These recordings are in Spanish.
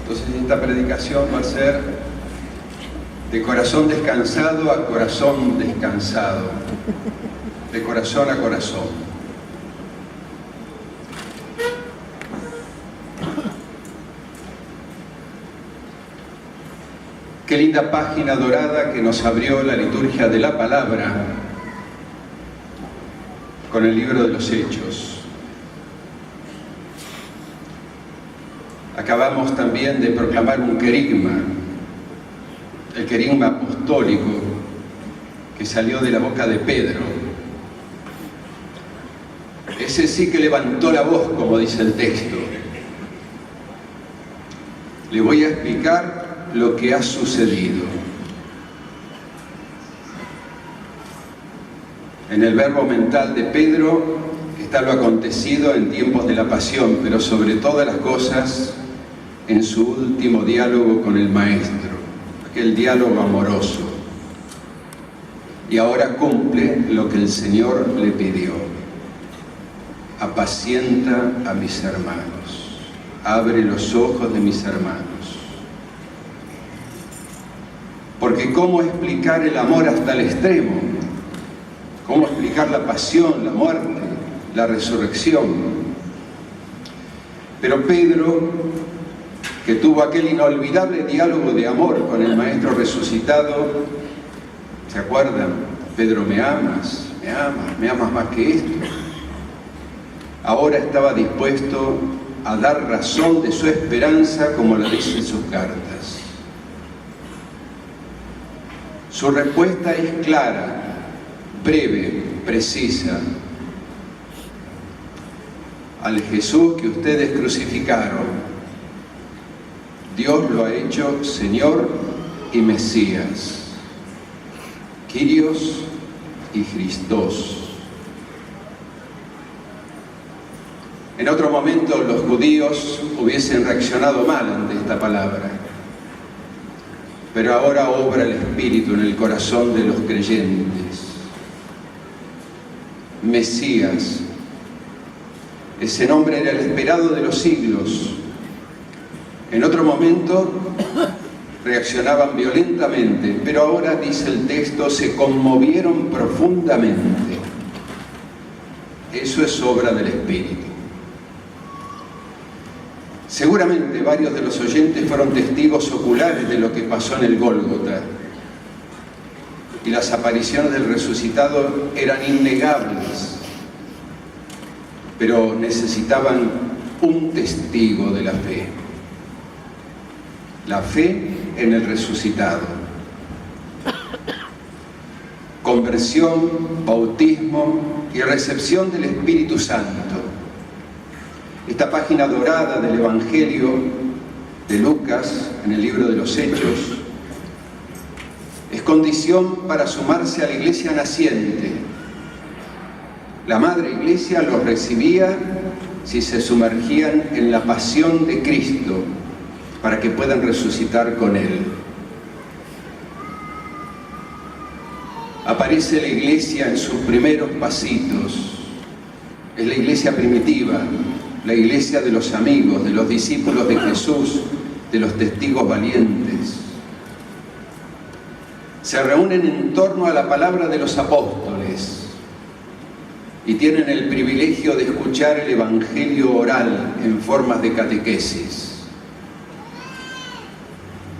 Entonces esta predicación va a ser de corazón descansado a corazón descansado, de corazón a corazón. Qué linda página dorada que nos abrió la liturgia de la palabra con el libro de los Hechos. Acabamos también de proclamar un querigma, el querigma apostólico que salió de la boca de Pedro. Ese sí que levantó la voz, como dice el texto. Le voy a explicar lo que ha sucedido. En el verbo mental de Pedro está lo acontecido en tiempos de la pasión, pero sobre todas las cosas en su último diálogo con el Maestro, aquel diálogo amoroso. Y ahora cumple lo que el Señor le pidió: apacienta a mis hermanos, abre los ojos de mis hermanos. Porque ¿cómo explicar el amor hasta el extremo? ¿Cómo explicar la pasión, la muerte, la resurrección? Pero Pedro, que tuvo aquel inolvidable diálogo de amor con el Maestro resucitado, ¿se acuerdan? Pedro, ¿me amas? ¿Me amas? ¿Me amas más que esto? Ahora estaba dispuesto a dar razón de su esperanza, como lo dice en sus cartas. Su respuesta es clara, breve, precisa. Al Jesús que ustedes crucificaron, Dios lo ha hecho Señor y Mesías, Kyrios y Christos. En otro momento los judíos hubiesen reaccionado mal ante esta palabra, pero ahora obra el Espíritu en el corazón de los creyentes. Mesías, ese nombre era el esperado de los siglos. En otro momento reaccionaban violentamente, pero ahora, dice el texto, se conmovieron profundamente. Eso es obra del Espíritu. Seguramente varios de los oyentes fueron testigos oculares de lo que pasó en el Gólgota, y las apariciones del resucitado eran innegables, pero necesitaban un testigo de la fe. La fe en el resucitado. Conversión, bautismo y recepción del Espíritu Santo. Esta página dorada del Evangelio de Lucas, en el libro de los Hechos, es condición para sumarse a la iglesia naciente. La Madre Iglesia los recibía si se sumergían en la pasión de Cristo, para que puedan resucitar con Él. Aparece la iglesia en sus primeros pasitos. Es la iglesia primitiva, la iglesia de los amigos, de los discípulos de Jesús, de los testigos valientes. Se reúnen en torno a la palabra de los apóstoles y tienen el privilegio de escuchar el Evangelio oral en formas de catequesis.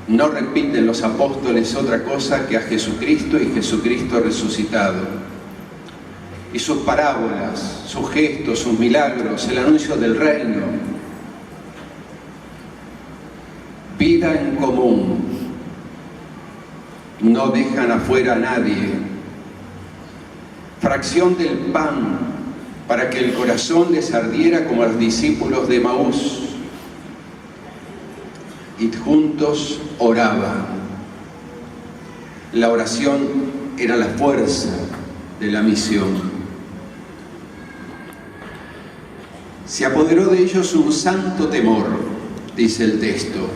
No repiten los apóstoles otra cosa que a Jesucristo y Jesucristo resucitado. Y sus parábolas, sus gestos, sus milagros, el anuncio del reino. Vida en común. No dejan afuera a nadie. Fracción del pan para que el corazón les ardiera como a los discípulos de Emaús. Y juntos oraban. La oración era la fuerza de la misión. Se apoderó de ellos un santo temor, dice el texto.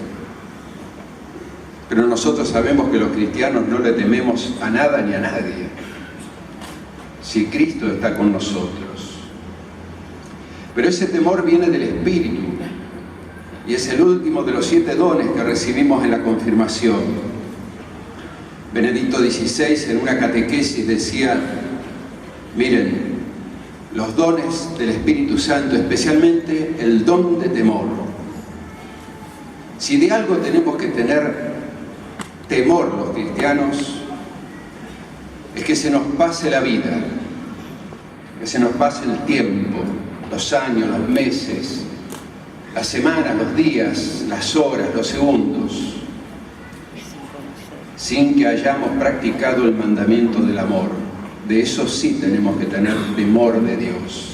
Pero nosotros sabemos que los cristianos no le tememos a nada ni a nadie, si Cristo está con nosotros. Pero ese temor viene del Espíritu. y es el último de los 7 dones que recibimos en la confirmación. Benedicto XVI en una catequesis decía: miren, los dones del Espíritu Santo, especialmente el don de temor. Si de algo tenemos que tener temor los cristianos, es que se nos pase la vida, que se nos pase el tiempo, los años, los meses, las semanas, los días, las horas, los segundos, sin que hayamos practicado el mandamiento del amor. De eso sí tenemos que tener temor de Dios.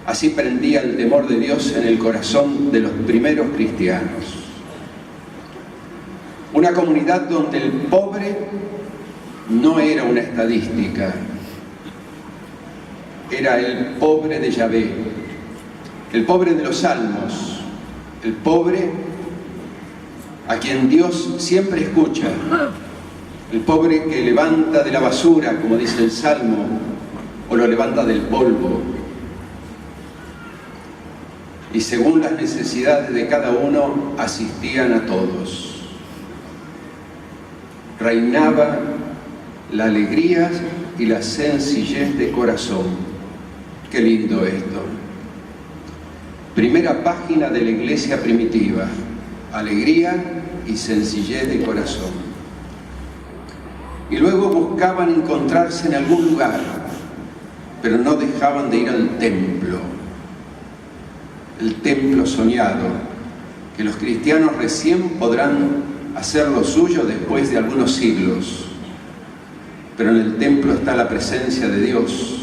Así prendía el temor de Dios en el corazón de los primeros cristianos. Una comunidad donde el pobre no era una estadística, era el pobre de Yahvé, el pobre de los salmos, el pobre a quien Dios siempre escucha, el pobre que levanta de la basura, como dice el Salmo, o lo levanta del polvo. Y según las necesidades de cada uno, asistían a todos. Reinaba la alegría y la sencillez de corazón. Qué lindo esto. Primera página de la iglesia primitiva: alegría y sencillez de corazón. Y luego buscaban encontrarse en algún lugar, pero no dejaban de ir al templo. El templo soñado, que los cristianos recién podrán hacer lo suyo después de algunos siglos. Pero en el templo está la presencia de Dios.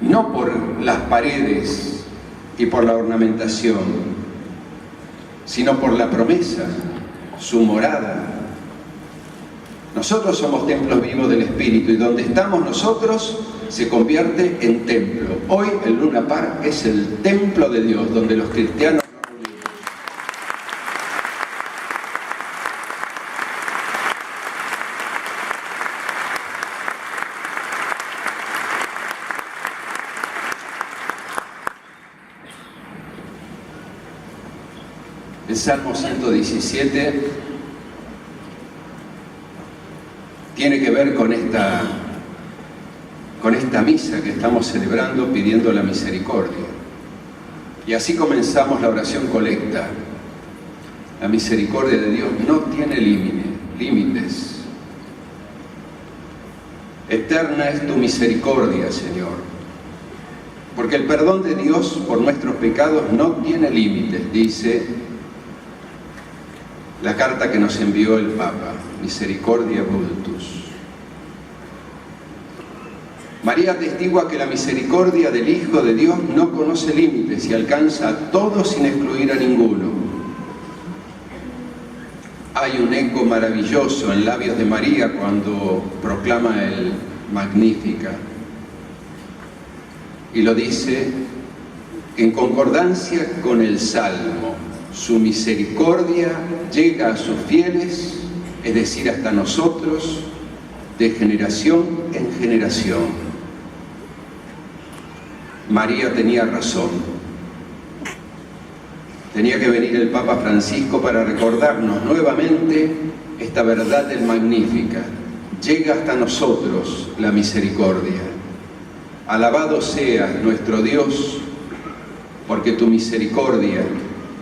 No por las paredes y por la ornamentación, sino por la promesa, su morada. Nosotros somos templos vivos del Espíritu, y donde estamos nosotros se convierte en templo. Hoy el Luna Park es el templo de Dios, donde los cristianos nos reunimos. El Salmo 117 tiene que ver con esta misa que estamos celebrando, pidiendo la misericordia. Y así comenzamos la oración colecta. La misericordia de Dios no tiene límites. Eterna es tu misericordia, Señor. Porque el perdón de Dios por nuestros pecados no tiene límites, dice la carta que nos envió el Papa, Misericordia Vultus. María atestigua que la misericordia del Hijo de Dios no conoce límites y alcanza a todos sin excluir a ninguno. Hay un eco maravilloso en labios de María cuando proclama el Magnífica. Y lo dice en concordancia con el Salmo: su misericordia llega a sus fieles, es decir, hasta nosotros, de generación en generación. María tenía razón. Tenía que venir el Papa Francisco para recordarnos nuevamente esta verdad del Magnífica. Llega hasta nosotros la misericordia. Alabado sea nuestro Dios, porque tu misericordia,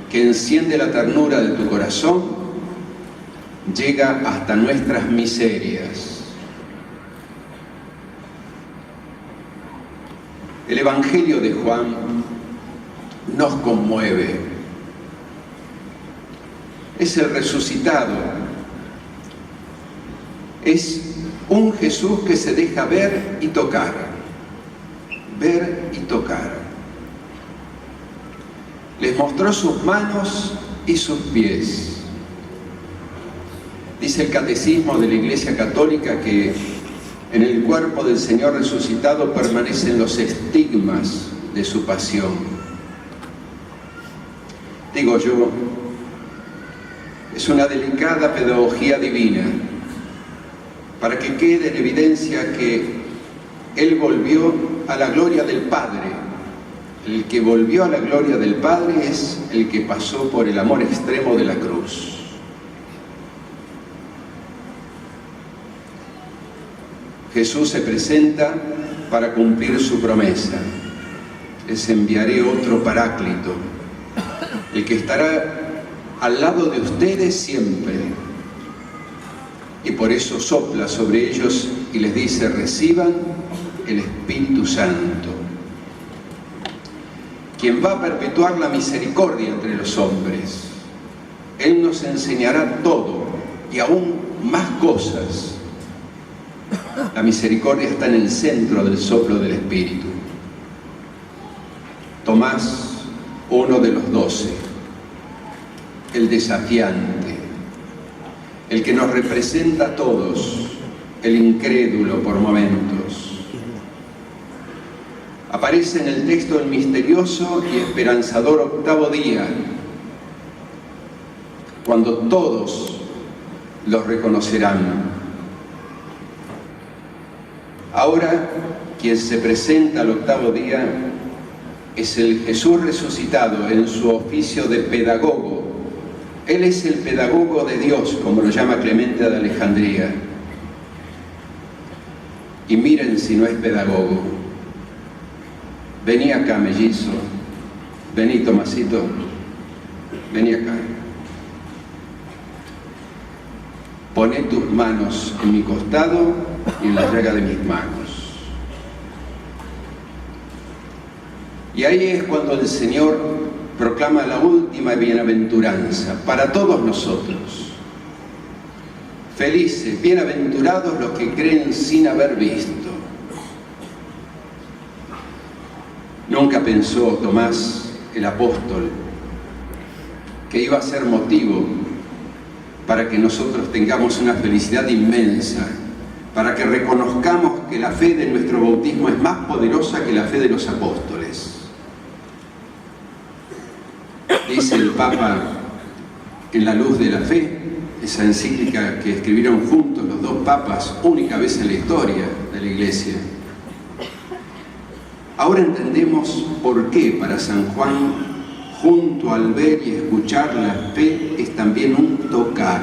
que enciende la ternura de tu corazón, llega hasta nuestras miserias. El Evangelio de Juan nos conmueve. Es el resucitado. Es un Jesús que se deja ver y tocar. Ver y tocar. Les mostró sus manos y sus pies. Dice el Catecismo de la Iglesia Católica que en el cuerpo del Señor resucitado permanecen los estigmas de su pasión. Digo yo, es una delicada pedagogía divina para que quede en evidencia que Él volvió a la gloria del Padre El que volvió a la gloria del Padre es el que pasó por el amor extremo de la cruz. Jesús se presenta para cumplir su promesa. Les enviaré otro Paráclito, el que estará al lado de ustedes siempre. Y por eso sopla sobre ellos y les dice: reciban el Espíritu Santo, quien va a perpetuar la misericordia entre los hombres. Él nos enseñará todo y aún más cosas. La misericordia está en el centro del soplo del Espíritu. Tomás, uno de los 12, el desafiante, el que nos representa a todos, el incrédulo por momentos. Aparece en el texto el misterioso y esperanzador octavo día, cuando todos los reconocerán. Ahora, quien se presenta al octavo día es el Jesús resucitado en su oficio de pedagogo. Él es el pedagogo de Dios, como lo llama Clemente de Alejandría. Y miren si no es pedagogo. Vení acá, mellizo. Vení, Tomasito. Vení acá. Poné tus manos en mi costado y en la llaga de mis manos. Y ahí es cuando el Señor proclama la última bienaventuranza para todos nosotros. Felices, bienaventurados los que creen sin haber visto. Nunca pensó Tomás, el apóstol, que iba a ser motivo para que nosotros tengamos una felicidad inmensa, para que reconozcamos que la fe de nuestro bautismo es más poderosa que la fe de los apóstoles. Dice el Papa en La Luz de la Fe, esa encíclica que escribieron juntos los dos papas, única vez en la historia de la Iglesia. Ahora entendemos por qué para San Juan, junto al ver y escuchar, la fe es también un tocar.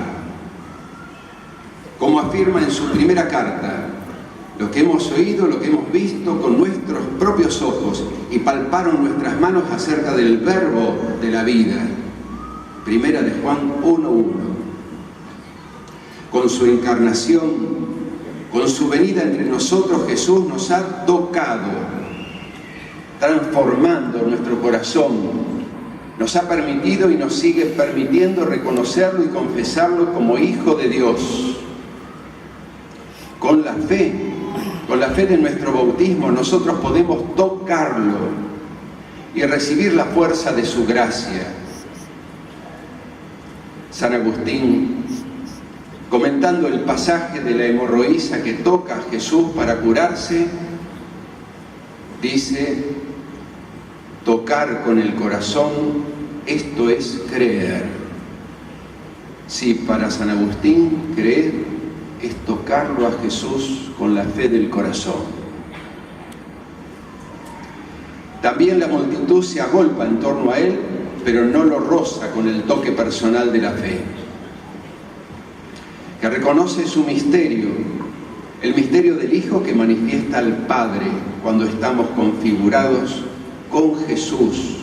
Como afirma en su primera carta, lo que hemos oído, lo que hemos visto con nuestros propios ojos y palparon nuestras manos acerca del verbo de la vida. Primera de Juan 1:1. Con su encarnación, con su venida entre nosotros, Jesús nos ha tocado, transformando nuestro corazón. Nos ha permitido y nos sigue permitiendo reconocerlo y confesarlo como Hijo de Dios. Con la fe de nuestro bautismo, nosotros podemos tocarlo y recibir la fuerza de su gracia. San Agustín, comentando el pasaje de la hemorroísa que toca a Jesús para curarse, dice: tocar con el corazón, esto es creer. Sí, para San Agustín, creer es tocarlo a Jesús con la fe del corazón. También la multitud se agolpa en torno a él, pero no lo roza con el toque personal de la fe, que reconoce su misterio, el misterio del Hijo que manifiesta al Padre cuando estamos configurados con Jesús.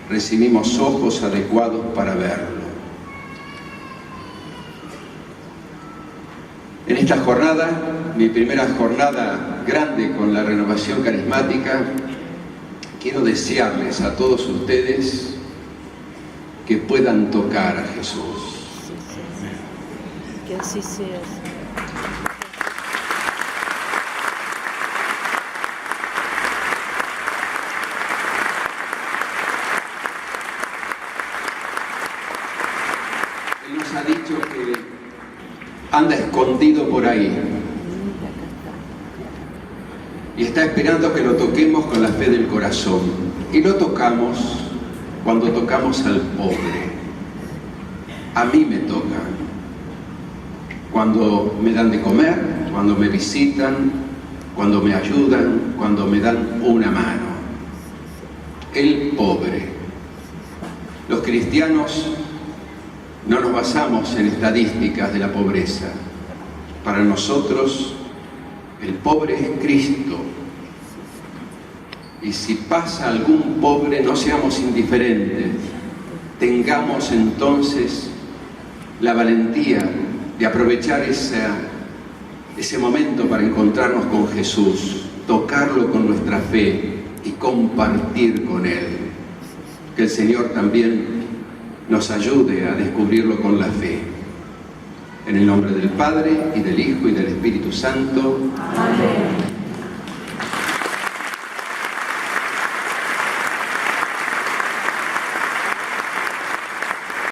Recibimos ojos adecuados para verlo. En esta jornada, mi primera jornada grande con la renovación carismática, quiero desearles a todos ustedes que puedan tocar a Jesús. Que así sea. Él nos ha dicho que anda escondido por ahí y está esperando que lo toquemos con la fe del corazón, y lo tocamos cuando tocamos al pobre. A mí me toca cuando me dan de comer, cuando me visitan, cuando me ayudan, cuando me dan una mano. el pobre. Los cristianos no nos basamos en estadísticas de la pobreza. Para nosotros, el pobre es Cristo. Y si pasa algún pobre, no seamos indiferentes. Tengamos entonces la valentía de aprovechar ese momento para encontrarnos con Jesús, tocarlo con nuestra fe y compartir con Él. Que el Señor también nos ayude a descubrirlo con la fe. En el nombre del Padre, y del Hijo, y del Espíritu Santo. Amén.